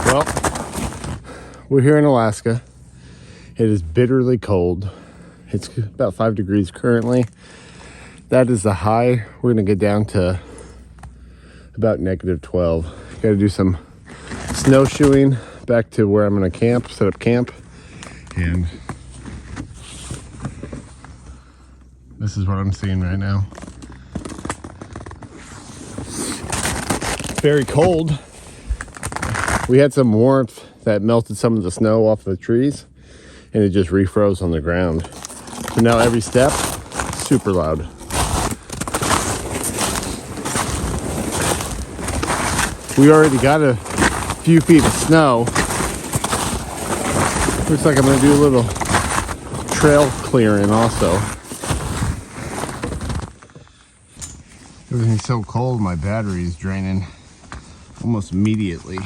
Well, we're here in Alaska. It is bitterly cold. It's about 5 degrees currently. That is the high. We're gonna get down to about -12. Gotta do some snowshoeing back to where I'm gonna camp, set up camp. And this is what I'm seeing right now. Very cold. We had some warmth that melted some of the snow off the trees, and it just refroze on the ground. So now every step, super loud. We already got a few feet of snow. Looks like I'm gonna do a little trail clearing also. Everything's so cold, my battery is draining almost immediately.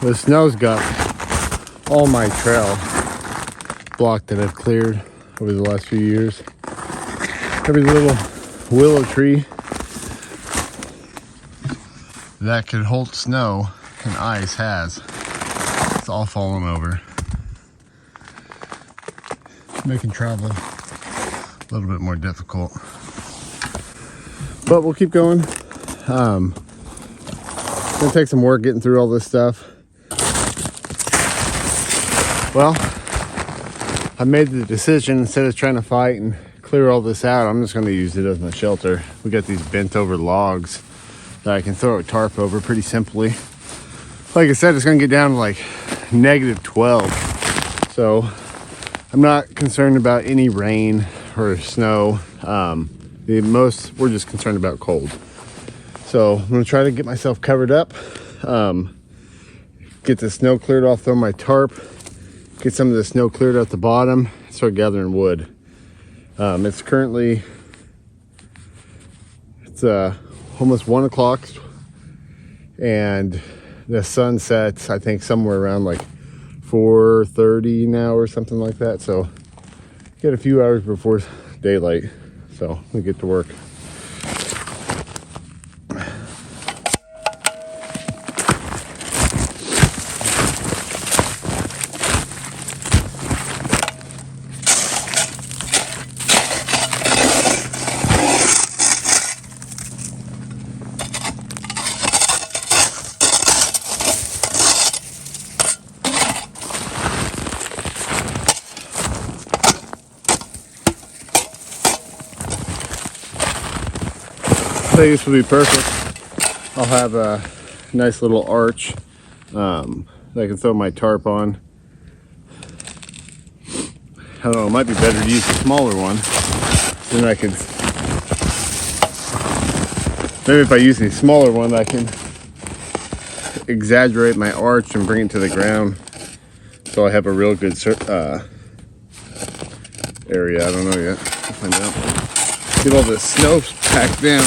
The snow's got all my trail blocked that I've cleared over the last few years. Every little willow tree that could hold snow and ice has. It's all fallen over, making travel a little bit more difficult. But we'll keep going. It's gonna take some work getting through all this stuff. Well, I made the decision, instead of trying to fight and clear all this out, I'm just going to use it as my shelter. We got these bent over logs that I can throw a tarp over pretty simply. Like I said, it's going to get down to like -12. So I'm not concerned about any rain or snow. We're just concerned about cold. So I'm going to try to get myself covered up, get the snow cleared off, throw my tarp, get some of the snow cleared out the bottom, start gathering wood. It's currently, almost 1 o'clock, and the sun sets, I think, somewhere around like 4:30 now or something like that. So get a few hours before daylight. So we get to work. I think this will be perfect. I'll have a nice little arch that I can throw my tarp on. I don't know, it might be better to use a smaller one. Then I can, maybe if I use a smaller one, I can exaggerate my arch and bring it to the ground, so I have a real good area. I don't know yet. I'll find out. Get all this snow packed down.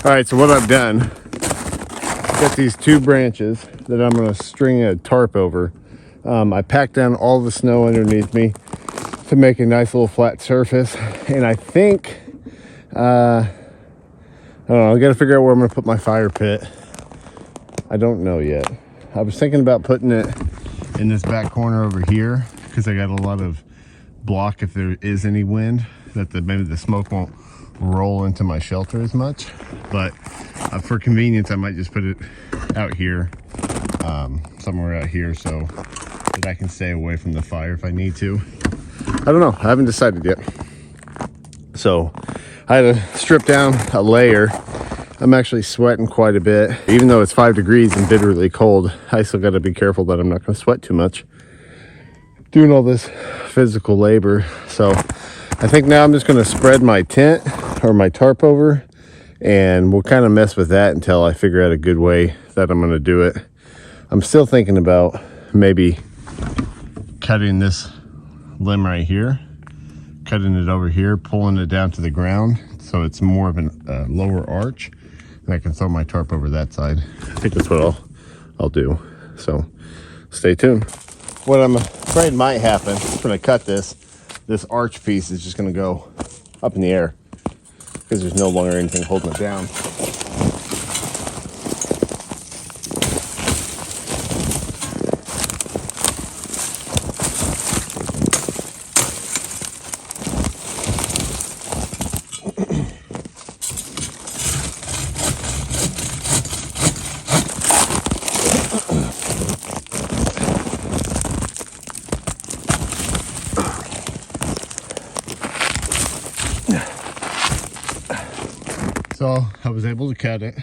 All right, so what I've done, got these 2 branches that I'm gonna string a tarp over. I packed down all the snow underneath me to make a nice little flat surface. And I think, I don't know, I gotta figure out where I'm gonna put my fire pit. I don't know yet. I was thinking about putting it in this back corner over here because I got a lot of block if there is any wind, that maybe the smoke won't roll into my shelter as much. But for convenience, I might just put it out here, somewhere out here, so that I can stay away from the fire if I need to. I don't know, I haven't decided yet. So I had to strip down a layer. I'm actually sweating quite a bit. Even though it's 5 degrees and bitterly cold, I still got to be careful that I'm not going to sweat too much doing all this physical labor. So I think now I'm just going to spread my tent or my tarp over, and we'll kind of mess with that until I figure out a good way that I'm going to do it. I'm still thinking about maybe cutting this limb right here, cutting it over here, pulling it down to the ground so it's more of a lower arch, and I can throw my tarp over that side. I think that's what I'll do. So stay tuned. What I'm afraid might happen when I cut this arch piece is just going to go up in the air because there's no longer anything holding it down. So I was able to cut it.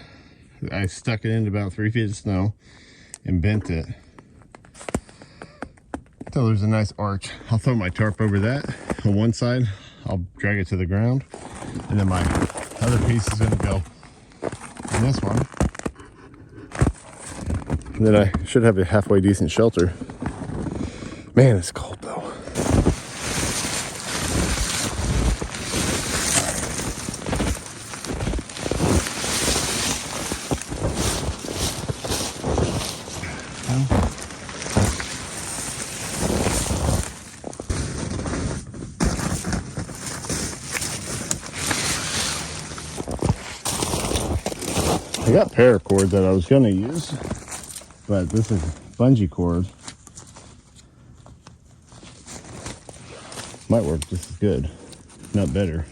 I stuck it into about 3 feet of snow and bent it. So there's a nice arch. I'll throw my tarp over that on one side. I'll drag it to the ground. And then my other piece is gonna go in this one. And then I should have a halfway decent shelter. Man, it's cold though. I got paracord that I was going to use, but this is bungee cord. Might work just as good, not better.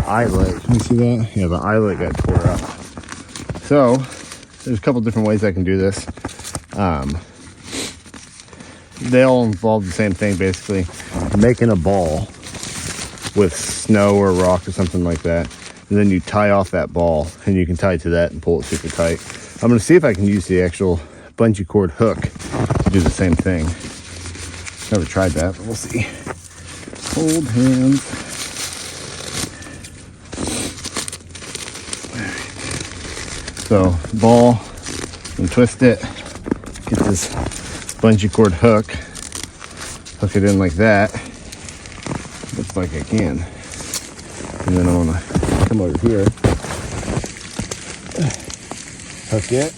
Eyelet, can you see that? Yeah, the eyelet got tore up. So there's a couple different ways I can do this. They all involve the same thing, basically making a ball with snow or rock or something like that, and then you tie off that ball and you can tie it to that and pull it super tight. I'm going to see if I can use the actual bungee cord hook to do the same thing. Never tried that, but we'll see. Hold hands. So ball, and twist it, get this bungee cord hook it in like that. Looks like I can. And then I want to come over here, hook it.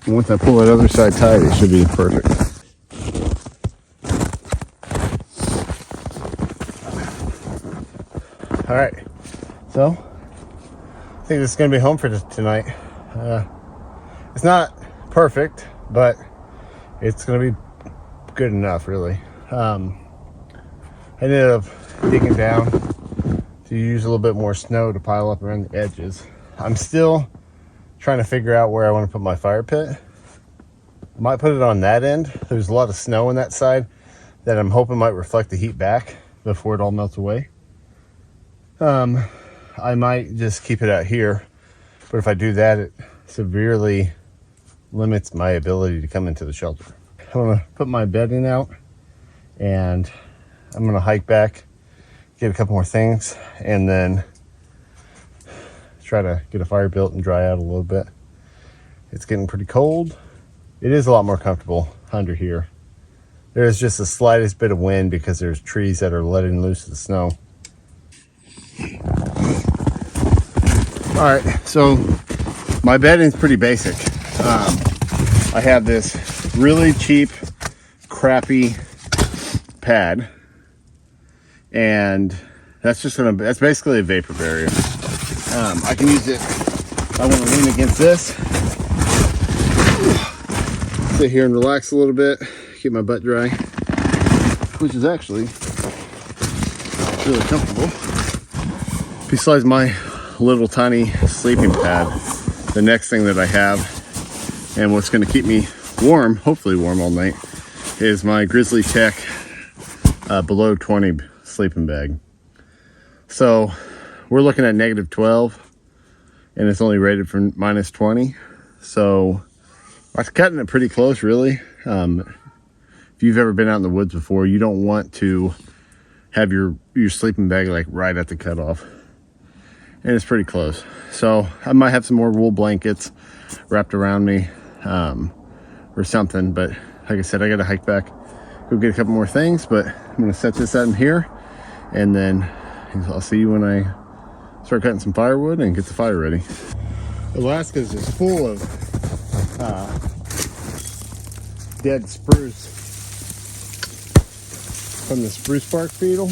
And once I pull that other side tight, it should be perfect. All right, so I think this is gonna be home for tonight. It's not perfect, but it's gonna be good enough, really. I ended up digging down to use a little bit more snow to pile up around the edges. I'm still trying to figure out where I want to put my fire pit. I might put it on that end. There's a lot of snow on that side that I'm hoping might reflect the heat back before it all melts away. I might just keep it out here, but if I do that, it severely limits my ability to come into the shelter. I'm gonna put my bedding out, and I'm gonna hike back, get a couple more things, and then try to get a fire built and dry out a little bit. It's getting pretty cold, It is a lot more comfortable under here. There's just the slightest bit of wind because there's trees that are letting loose the snow. All right, so my bedding's pretty basic. I have this really cheap, crappy pad, and that's basically a vapor barrier. I can use it. I want to lean against this, sit here and relax a little bit, keep my butt dry, which is actually really comfortable. Besides my little tiny sleeping pad, the next thing that I have, and what's going to keep me warm, hopefully warm all night, is my Grizzly Tech below 20 sleeping bag. So we're looking at -12, and it's only rated for -20. So I was cutting it pretty close, really. If you've ever been out in the woods before, you don't want to have your sleeping bag like right at the cutoff. And it's pretty close. So I might have some more wool blankets wrapped around me or something. But like I said, I got to hike back, go get a couple more things. But I'm going to set this out in here. And then I'll see you when I start cutting some firewood and get the fire ready. Alaska's is full of dead spruce from the spruce bark beetle.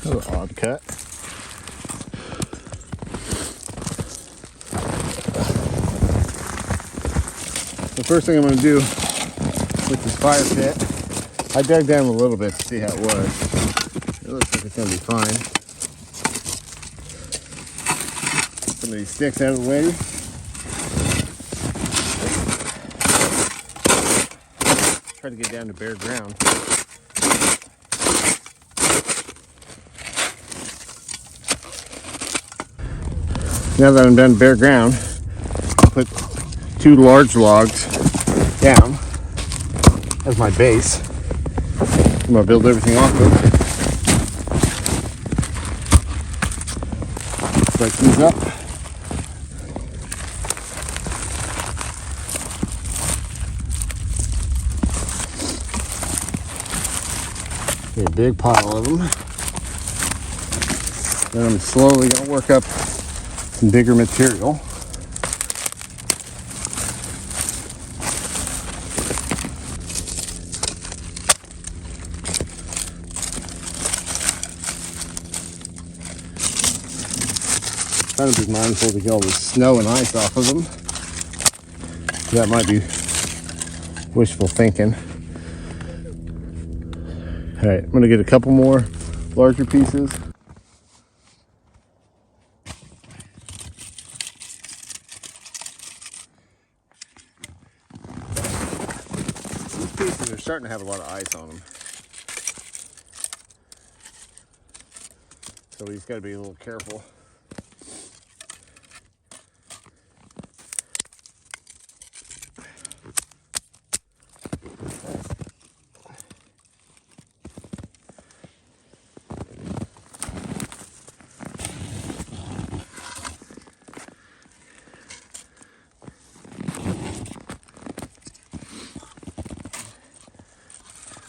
Another odd cut. The first thing I'm going to do with this fire pit, I dug down a little bit to see how it was. It looks like it's going to be fine. Some of these sticks out of the way. Try to get down to bare ground. Now that I'm done bare ground, I'll put 2 large logs down as my base. I'm gonna build everything off of. Break these up. Get a big pile of them. Then I'm slowly gonna work up some bigger material. Trying to be mindful to get all the snow and ice off of them. That might be wishful thinking. All right, I'm gonna get a couple more larger pieces. These pieces are starting to have a lot of ice on them. So we just gotta be a little careful.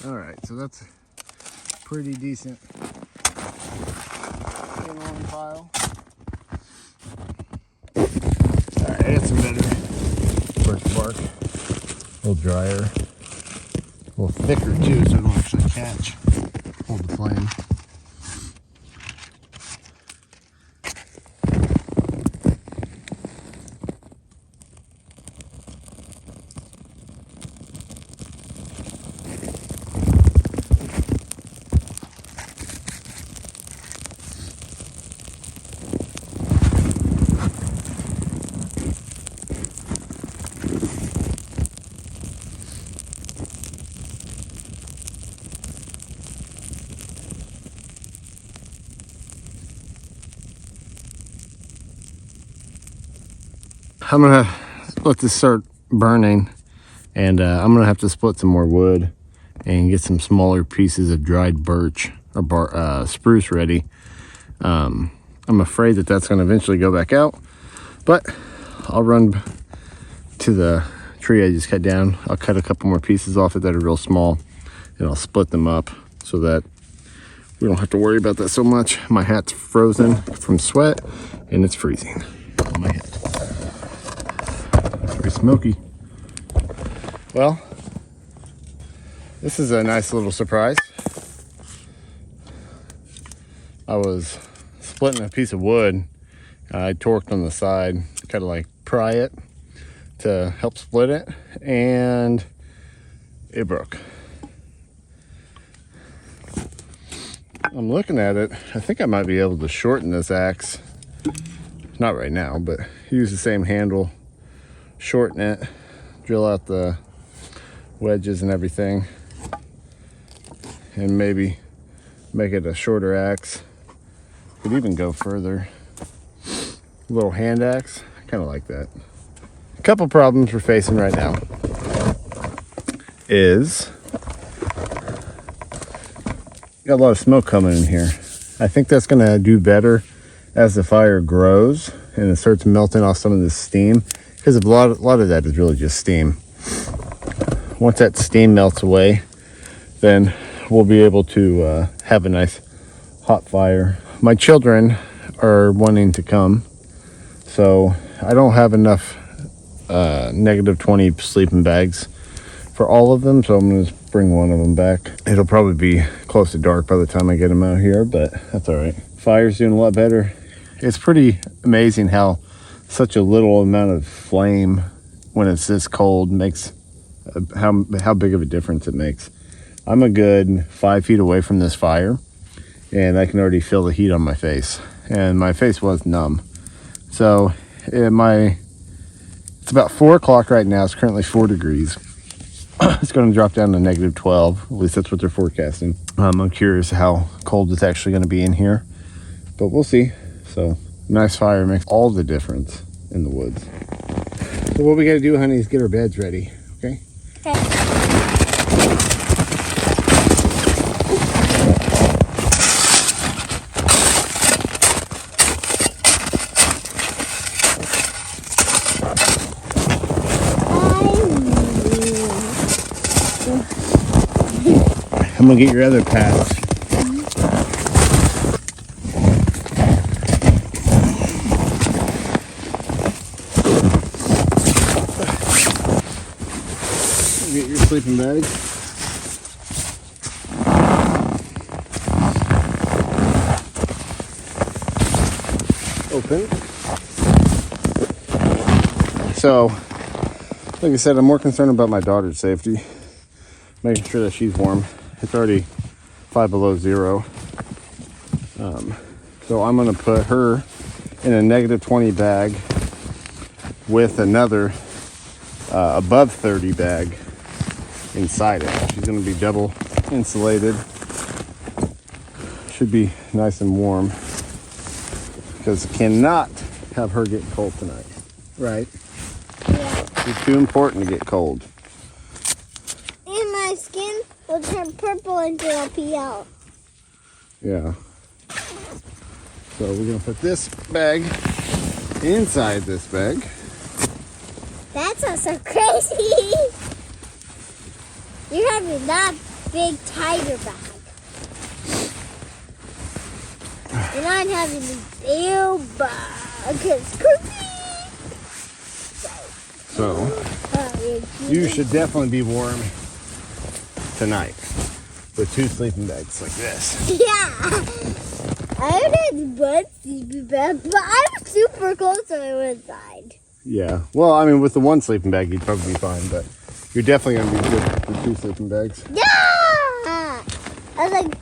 All right, so that's pretty decent long pile. All right, I got some better birch bark, a little drier, a little thicker too, so it'll actually catch, hold the flame. I'm gonna let this start burning, and I'm gonna have to split some more wood and get some smaller pieces of dried birch or spruce ready. I'm afraid that that's gonna eventually go back out, but I'll run to the tree I just cut down. I'll cut a couple more pieces off it that are real small, and I'll split them up so that we don't have to worry about that so much. My hat's frozen from sweat, and it's freezing on my head. It's very smoky. Well, this is a nice little surprise. I was splitting a piece of wood. I torqued on the side, kind of like pry it to help split it, and it broke. I'm looking at it. I think I might be able to shorten this axe. Not right now, but use the same handle, shorten it, drill out the wedges and everything, and maybe make it a shorter axe. Could even go further. A little hand axe, kind of like that. A couple problems we're facing right now is got a lot of smoke coming in here. I think that's gonna do better as the fire grows and it starts melting off some of this steam, because a lot of that is really just steam. Once that steam melts away, then we'll be able to have a nice hot fire. My children are wanting to come, so I don't have enough -20 sleeping bags for all of them, so I'm gonna just bring one of them back. It'll probably be close to dark by the time I get them out here, but that's all right. Fire's doing a lot better. It's pretty amazing how such a little amount of flame, when it's this cold, makes how big of a difference it makes. I'm a good 5 feet away from this fire, and I can already feel the heat on my face, and my face was numb. So it's about 4 o'clock right now. It's currently 4 degrees. It's going to drop down to -12. At least that's what they're forecasting. I'm curious how cold it's actually going to be in here, but we'll see. So nice fire makes all the difference in the woods. So what we got to do, honey, is get our beds ready. Okay? Okay. I'm gonna get your other pads. Get your sleeping bag. Open. So, like I said, I'm more concerned about my daughter's safety, making sure that she's warm. It's already 5 below zero. So I'm gonna put her in a -20 bag with another above 30 bag inside it. She's gonna be double insulated. Should be nice and warm, because cannot have her get cold tonight, right? Yeah. It's too important to get cold. And my skin will turn purple and it'll pee out. Yeah. So we're gonna put this bag inside this bag. That's not so crazy. You're having that big tiger bag. And I'm having this little bag. It's crazy. So you should definitely be warm tonight with 2 sleeping bags like this. Yeah. I would have one sleeping bag, but I'm super cold, so I went inside. Yeah. Well, I mean, with the 1 sleeping bag, you'd probably be fine, but you're definitely going to be good with 2 sleeping bags. Yeah! I was like...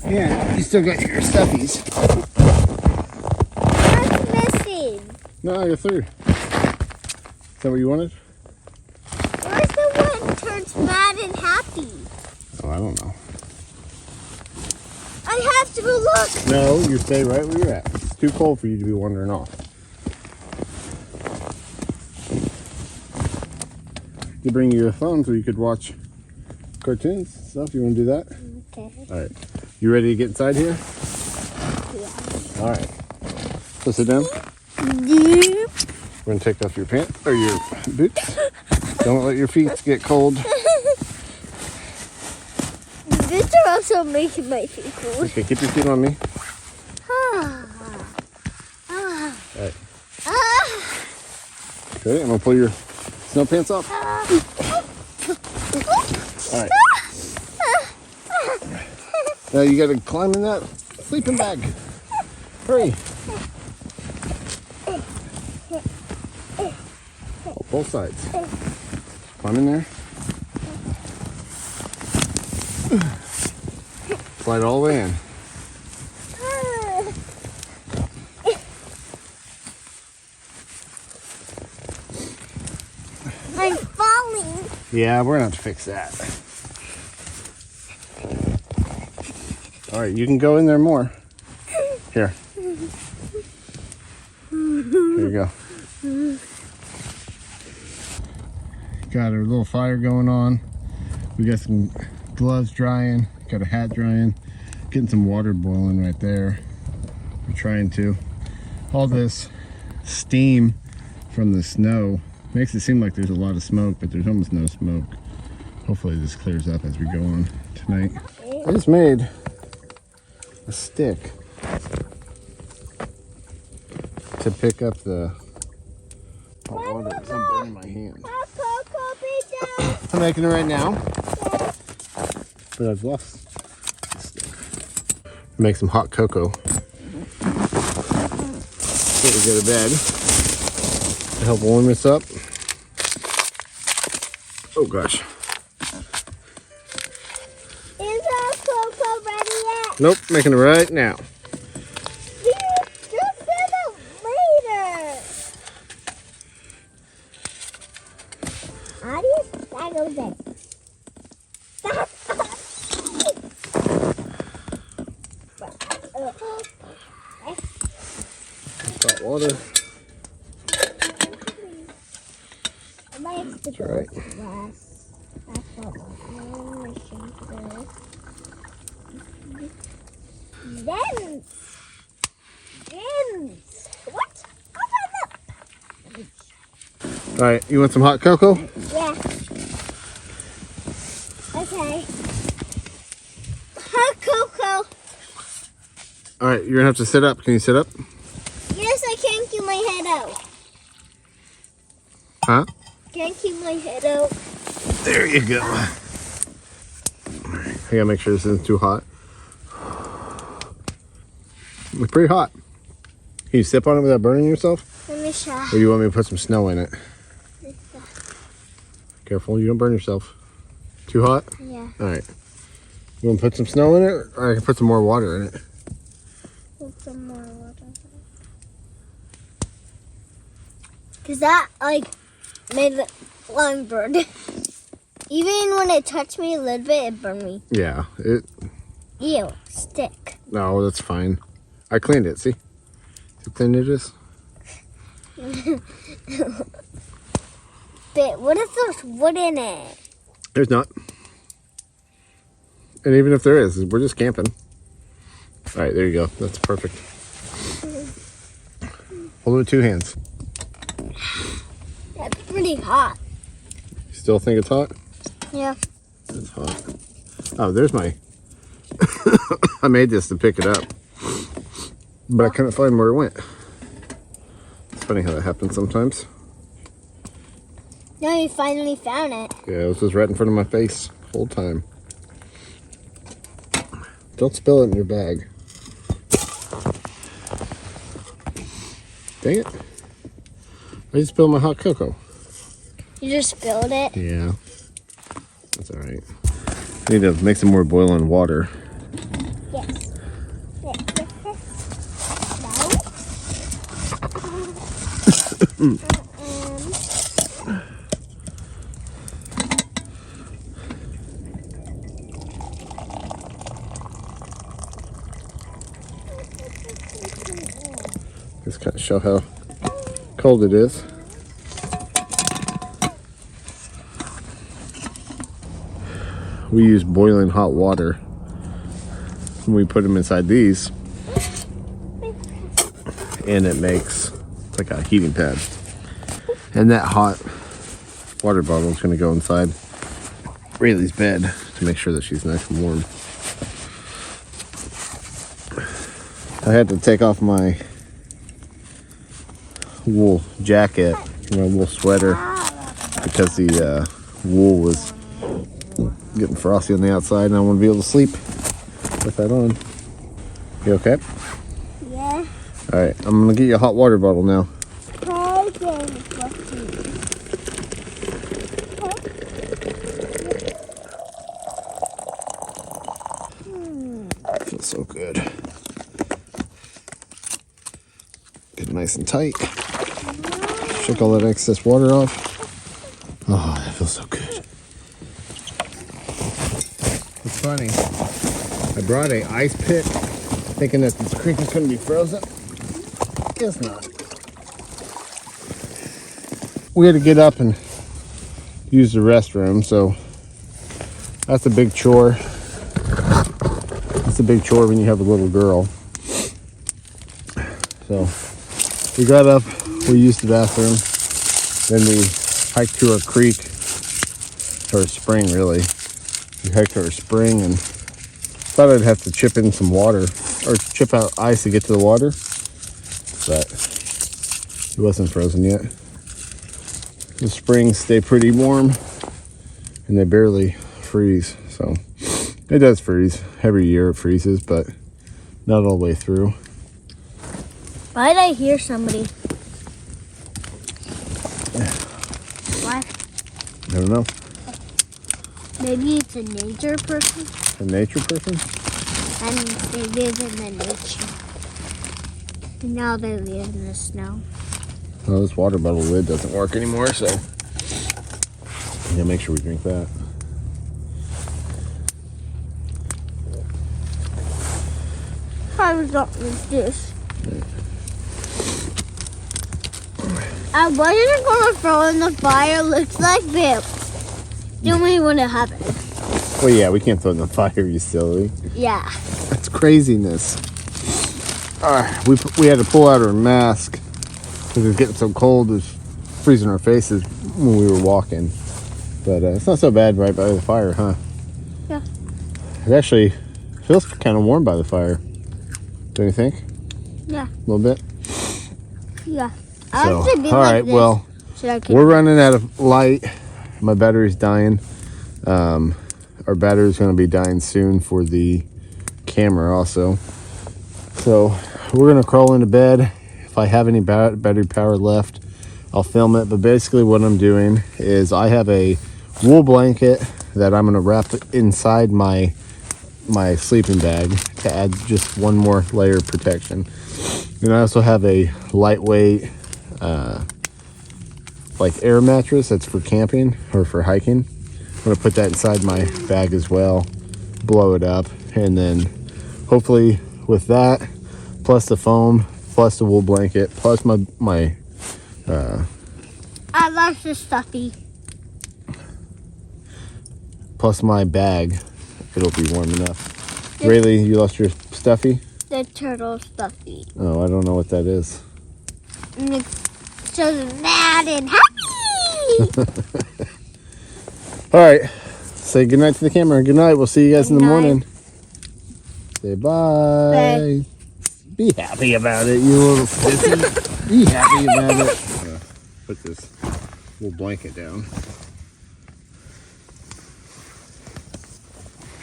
Yeah, you still got your stuffies. What's missing? No, you're through. Is that what you wanted? Where's the one that turns mad and happy? Oh, I don't know. I have to go look. No, you stay right where you're at. It's too cold for you to be wandering off. could bring you a phone so you could watch cartoons and stuff. You want to do that? Okay. All right. You ready to get inside here? Yeah. All right. So sit down. Deep. We're going to take off your pants or your boots. Don't let your feet get cold. These are also making my feet cold. Okay, keep your feet on me. Ah. All right. Okay, I'm going to pull your snow pants off. All right. Now you got to climb in that sleeping bag. Hurry. Oh, both sides. Climb in there. Slide all the way in. I'm falling. Yeah, we're going to have to fix that. All right, you can go in there more. Here. Here you go. Got our little fire going on. We got some gloves drying. Got a hat drying. Getting some water boiling right there. We're trying to. All this steam from the snow makes it seem like there's a lot of smoke, but there's almost no smoke. Hopefully this clears up as we go on tonight. I just made a stick to pick up the hot water. It's not burning my hand. I'm making it right now, but I've lost the stick. Make some hot cocoa. Before we go to bed to help warm this up. Oh gosh. Is our cocoa ready yet? Nope, making it right now. You just said it later. How do you that goes in? Hot water. That's right. What? All right, you want some hot cocoa? Yeah. Okay. Hot cocoa. All right, you're gonna have to sit up. Can you sit up? Yes, I can't keep my head out. Huh? Can't keep my head out. There you go. I gotta make sure this isn't too hot. It's pretty hot. Can you sip on it without burning yourself? Let me try. Or you want me to put some snow in it? Careful, you don't burn yourself. Too hot? Yeah. All right. You want to put some snow in it? Or I can put some more water in it. Put some more water. Because that, like, made it lime burn. Even when it touched me a little bit, it burned me. Yeah. Ew, stick. No, that's fine. I cleaned it, see? See how clean it is? But what if there's wood in it? There's not. And even if there is, we're just camping. All right, there you go. That's perfect. Hold it with 2 hands. That's pretty hot. You still think it's hot? Yeah. It's hot. Oh, there's my... I made this to pick it up. But I couldn't find where it went. It's funny how that happens sometimes. No, you finally found it. Yeah, this was right in front of my face the whole time. Don't spill it in your bag. Dang it. I just spilled my hot cocoa. You just spilled it? Yeah. That's alright. I need to make some more boiling water. Yes. No. Just kind of show how cold it is. we use boiling hot water when we put them inside these, and it makes like a heating pad. And that hot water bottle is going to go inside Rayleigh's bed to make sure that she's nice and warm. I had to take off my wool jacket, my wool sweater, because the wool was getting frosty on the outside, and I want to be able to sleep with that on. You okay? Yeah. All right, I'm gonna get you a hot water bottle now. Feels so good. Get it nice and tight. Shake all that excess water off. Oh, that feels so good. It's funny. I brought a ice pick, thinking that this creek is going to be frozen. Guess not. We had to get up and use the restroom, so that's a big chore. It's a big chore when you have a little girl. So we got up, we used the bathroom, then we hiked to our creek, or a spring really. We hiked to our spring and thought I'd have to chip in some water, or chip out ice to get to the water, but it wasn't frozen yet. The springs stay pretty warm and they barely freeze, so it does freeze. Every year it freezes, but not all the way through. Why did I hear somebody? What? I don't know. Maybe it's a nature person. A nature person? And they live in the nature. And now they live in the snow. Well, this water bottle lid doesn't work anymore, so yeah, make sure we drink that. I was not with this. I wasn't gonna throw in the fire. Looks like Bill. Then we wouldn't have it. Well, yeah, we can't throw it in the fire, you silly. Yeah. That's craziness. We had to pull out our mask because it was getting so cold, it was freezing our faces when we were walking. But it's not so bad right by the fire, huh? Yeah. It actually feels kind of warm by the fire. Don't you think? Yeah. A little bit? Yeah. So, I should be all like right, this. well, we're running out of light. My battery's dying. Our battery's going to be dying soon for the camera also. So we're going to crawl into bed. If I have any battery power left, I'll film it. But basically what I'm doing is I have a wool blanket that I'm going to wrap inside my sleeping bag to add just one more layer of protection. And I also have a lightweight like air mattress that's for camping or for hiking. I'm going to put that inside my bag as well, blow it up, and then hopefully with that, plus the foam, plus the wool blanket, plus my I lost the stuffy. plus my bag, it'll be warm enough. Rayleigh, you lost your stuffy? The turtle stuffy. Oh, I don't know what that is. And it's so mad and happy. All right, say goodnight to the camera. Good night. We'll see you guys in the Good night. morning. Say bye. Bye. Be happy about it, you little sissy. Be happy about it. I'm gonna put this little blanket down.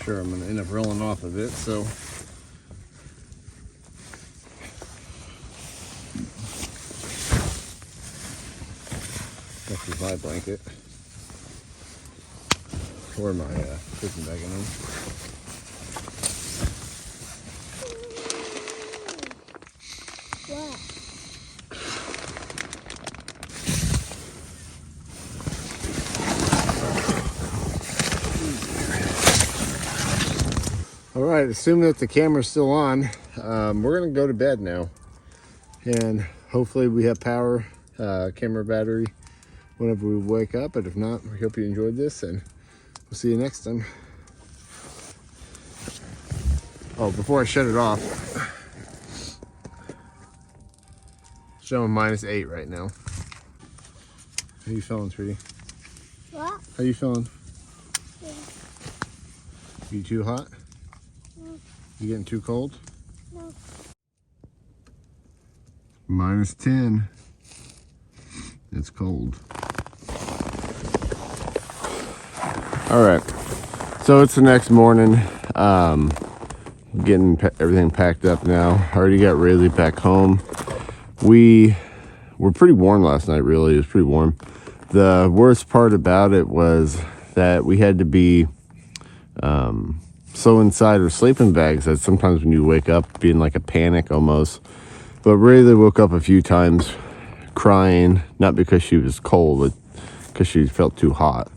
Sure, I'm gonna end up rolling off of it, so. This is my blanket. Or my sleeping bag in them. What? All right, assuming that the camera's still on, we're gonna go to bed now. And hopefully we have power, camera battery, whenever we wake up. But if not, we hope you enjoyed this, and we'll see you next time. Oh, before I shut it off, showing -8 right now. How you feeling, Tree? What? How you feeling? Yeah. You too hot? No. You getting too cold? No. -10. It's cold. All right, so it's the next morning. Getting everything packed up now. Already got Rayleigh back home. We were pretty warm last night, really. It was pretty warm. The worst part about it was that we had to be so inside our sleeping bags that sometimes when you wake up, being like a panic almost. But Rayleigh woke up a few times crying, not because she was cold, but because she felt too hot.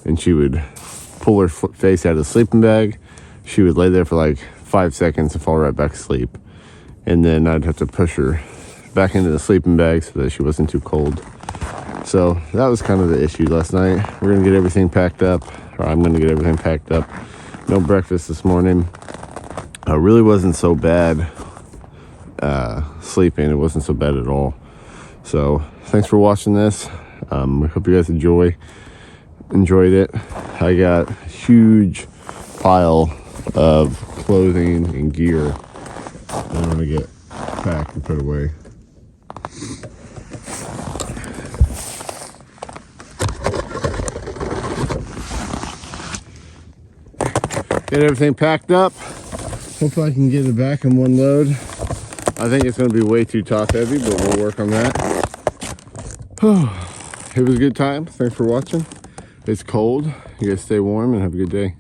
And she would pull her face out of the sleeping bag. She would lay there for like 5 seconds and fall right back asleep. And then I'd have to push her back into the sleeping bag so that she wasn't too cold. So that was kind of the issue last night. We're gonna get everything packed up, or I'm gonna get everything packed up. No breakfast this morning. Really wasn't so bad sleeping. It wasn't so bad at all. So thanks for watching this. I hope you guys enjoyed it. I got a huge pile of clothing and gear that I'm gonna get packed and put away. Get everything packed up. Hopefully I can get it back in one load. I think it's gonna be way too top heavy, but we'll work on that. It was a good time. Thanks for watching. It's cold. You guys stay warm and have a good day.